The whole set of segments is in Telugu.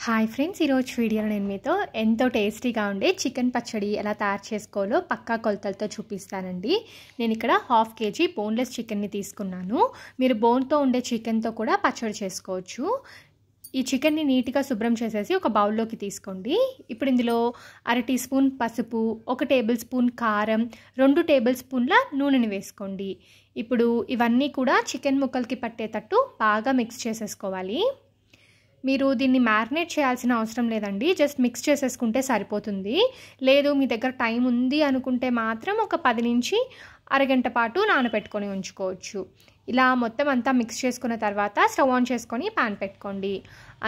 హాయ్ ఫ్రెండ్స్, ఈరోజు వీడియోలో నేను మీతో ఎంతో టేస్టీగా ఉండే చికెన్ పచ్చడి ఎలా తయారు చేసుకోవాలో పక్కా కొలతలతో చూపిస్తానండి. నేను ఇక్కడ 1/2 kg బోన్లెస్ చికెన్ని తీసుకున్నాను. మీరు బోన్తో ఉండే చికెన్తో కూడా పచ్చడి చేసుకోవచ్చు. ఈ చికెన్ని నీట్గా శుభ్రం చేసేసి ఒక బౌల్లోకి తీసుకోండి. ఇప్పుడు ఇందులో 1/2 టీ స్పూన్ పసుపు, 1 టేబుల్ స్పూన్ కారం, 2 టేబుల్ స్పూన్ల నూనెని వేసుకోండి. ఇప్పుడు ఇవన్నీ కూడా చికెన్ ముక్కలకి పట్టేటట్టు బాగా మిక్స్ చేసేసుకోవాలి. మీరు దీన్ని మ్యారినేట్ చేయాల్సిన అవసరం లేదండి, జస్ట్ మిక్స్ చేసేసుకుంటే సరిపోతుంది. లేదు మీ దగ్గర టైం ఉంది అనుకుంటే మాత్రం ఒక 10 నుంచి అరగంట పాటు నానబెట్టుకొని ఉంచుకోవచ్చు. ఇలా మొత్తం అంతా మిక్స్ చేసుకున్న తర్వాత స్టవ్ ఆన్ చేసుకొని పాన్ పెట్టుకోండి.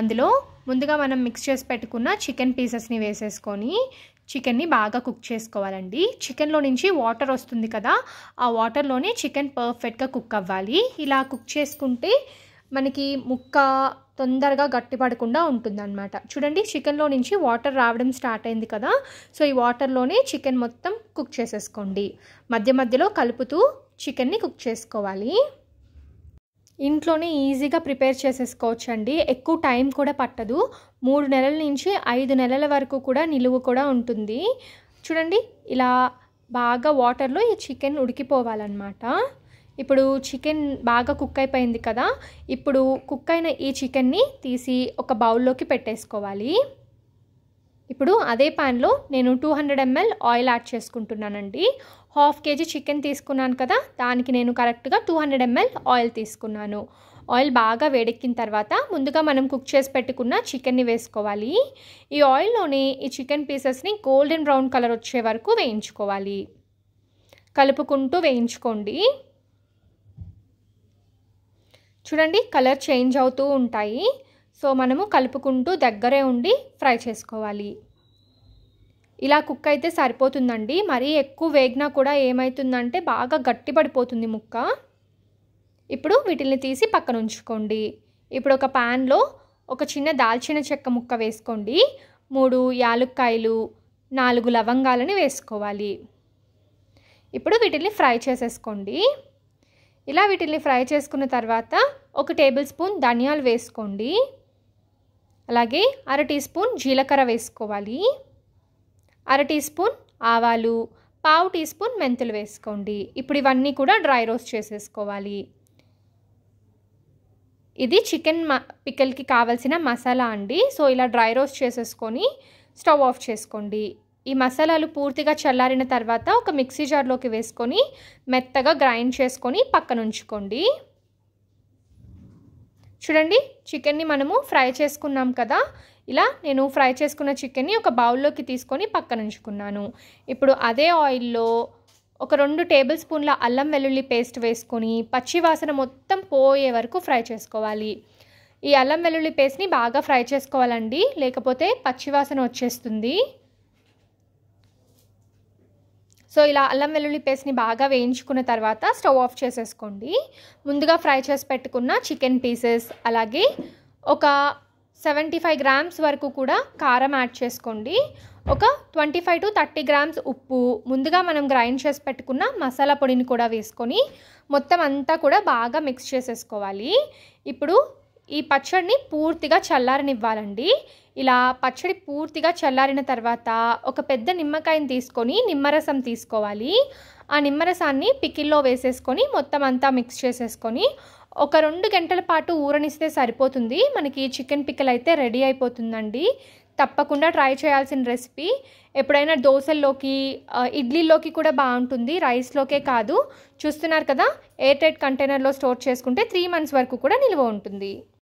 అందులో ముందుగా మనం మిక్స్ చేసి పెట్టుకున్న చికెన్ పీసెస్ని వేసేసుకొని చికెన్ని బాగా కుక్ చేసుకోవాలండి. చికెన్లో నుంచి వాటర్ వస్తుంది కదా, ఆ వాటర్లోనే చికెన్ పర్ఫెక్ట్గా కుక్ అవ్వాలి. ఇలా కుక్ చేసుకుంటే మనకి ముక్క తొందరగా గట్టిపడకుండా ఉంటుందన్నమాట. చూడండి, చికెన్లో నుంచి వాటర్ రావడం స్టార్ట్ అయింది కదా, సో ఈ వాటర్లోనే చికెన్ మొత్తం కుక్ చేసేసుకోండి. మధ్య మధ్యలో కలుపుతూ చికెన్ని కుక్ చేసుకోవాలి. ఇంట్లోనే ఈజీగా ప్రిపేర్ చేసేసుకోవచ్చు అండి, ఎక్కువ టైం కూడా పట్టదు. 3 నెలల నుంచి 5 నెలల వరకు కూడా నిలువ కూడా ఉంటుంది. చూడండి, ఇలా బాగా వాటర్లో ఈ చికెన్ ఉడికిపోవాలన్నమాట. ఇప్పుడు చికెన్ బాగా కుక్ అయిపోయింది కదా, ఇప్పుడు కుక్ అయిన ఈ చికెన్ని తీసి ఒక బౌల్లోకి పెట్టేసుకోవాలి. ఇప్పుడు అదే ప్యాన్లో నేను 200 ml ఆయిల్ యాడ్ చేసుకుంటున్నానండి. 1/2 kg చికెన్ తీసుకున్నాను కదా, దానికి నేను కరెక్ట్గా 200 ml ఆయిల్ తీసుకున్నాను. ఆయిల్ బాగా వేడెక్కిన తర్వాత ముందుగా మనం కుక్ చేసి పెట్టుకున్న చికెన్ని వేసుకోవాలి. ఈ ఆయిల్లోనే ఈ చికెన్ పీసెస్ని గోల్డెన్ బ్రౌన్ కలర్ వచ్చే వరకు వేయించుకోవాలి. కలుపుకుంటూ వేయించుకోండి. చూడండి, కలర్ చేంజ్ అవుతూ ఉంటాయి, సో మనము కలుపుకుంటూ దగ్గరే ఉండి ఫ్రై చేసుకోవాలి. ఇలా కుక్ అయితే సరిపోతుందండి, మరీ ఎక్కువ వేగినా కూడా ఏమవుతుందంటే బాగా గట్టిపడిపోతుంది ముక్క. ఇప్పుడు వీటిని తీసి పక్కన ఉంచుకోండి. ఇప్పుడు ఒక ప్యాన్లో ఒక చిన్న దాల్చిన చెక్క ముక్క వేసుకోండి. 3 యాలుక్కాయలు, 4 లవంగాలని వేసుకోవాలి. ఇప్పుడు వీటిని ఫ్రై చేసేసుకోండి. ఇలా వీటిని ఫ్రై చేసుకున్న తర్వాత 1 టేబుల్ స్పూన్ ధనియాలు వేసుకోండి. అలాగే 1/2 టీ స్పూన్ జీలకర్ర వేసుకోవాలి. 1/2 టీ స్పూన్ ఆవాలు, 1/2 టీ స్పూన్ మెంతులు వేసుకోండి. ఇప్పుడు ఇవన్నీ కూడా డ్రై రోస్ట్ చేసేసుకోవాలి. ఇది చికెన్ పిక్కల్కి కావాల్సిన మసాలా అండి, సో ఇలా డ్రై రోస్ట్ చేసేసుకొని స్టవ్ ఆఫ్ చేసుకోండి. ఈ మసాలాలు పూర్తిగా చల్లారిన తర్వాత ఒక మిక్సీ జార్లోకి వేసుకొని మెత్తగా గ్రైండ్ చేసుకొని పక్కన ఉంచుకోండి. చూడండి, చికెన్ని మనము ఫ్రై చేసుకున్నాం కదా, ఇలా నేను ఫ్రై చేసుకున్న చికెన్ని ఒక బౌల్లోకి తీసుకొని పక్కన ఉంచుకున్నాను. ఇప్పుడు అదే ఆయిల్లో ఒక 2 టేబుల్ స్పూన్ల అల్లం వెల్లుల్లి పేస్ట్ వేసుకొని పచ్చి వాసన మొత్తం పోయే వరకు ఫ్రై చేసుకోవాలి. ఈ అల్లం వెల్లుల్లి పేస్ట్ని బాగా ఫ్రై చేసుకోవాలండి, లేకపోతే పచ్చి వాసన వచ్చేస్తుంది. సో ఇలా అల్లం వెల్లుల్లి పేస్ట్ని బాగా వేయించుకున్న తర్వాత స్టవ్ ఆఫ్ చేసేసుకోండి. ముందుగా ఫ్రై చేసి పెట్టుకున్న చికెన్ పీసెస్, అలాగే ఒక 75 గ్రామ్స్ వరకు కూడా కారం యాడ్ చేసుకోండి. ఒక 25 to 30 గ్రామ్స్ ఉప్పు, ముందుగా మనం గ్రైండ్ చేసి పెట్టుకున్న మసాలా పొడిని కూడా వేసుకొని మొత్తం అంతా కూడా బాగా మిక్స్ చేసేసుకోవాలి. ఇప్పుడు ఈ పచ్చడిని పూర్తిగా చల్లారనివ్వాలండి. ఇలా పచ్చడి పూర్తిగా చల్లారిన తర్వాత ఒక పెద్ద నిమ్మకాయని తీసుకొని నిమ్మరసం తీసుకోవాలి. ఆ నిమ్మరసాన్ని పికిల్లో వేసేసుకొని మొత్తం అంతా మిక్స్ చేసేసుకొని ఒక 2 గంటల పాటు ఊరనిస్తే సరిపోతుంది. మనకి చికెన్ పికిల్ అయితే రెడీ అయిపోతుందండి. తప్పకుండా ట్రై చేయాల్సిన రెసిపీ. ఎప్పుడైనా దోశల్లోకి, ఇడ్లీలోకి కూడా బాగుంటుంది, రైస్లోకే కాదు. చూస్తున్నారు కదా, ఎయిర్ టైట్ కంటైనర్లో స్టోర్ చేసుకుంటే 3 months వరకు కూడా నిల్వ ఉంటుంది.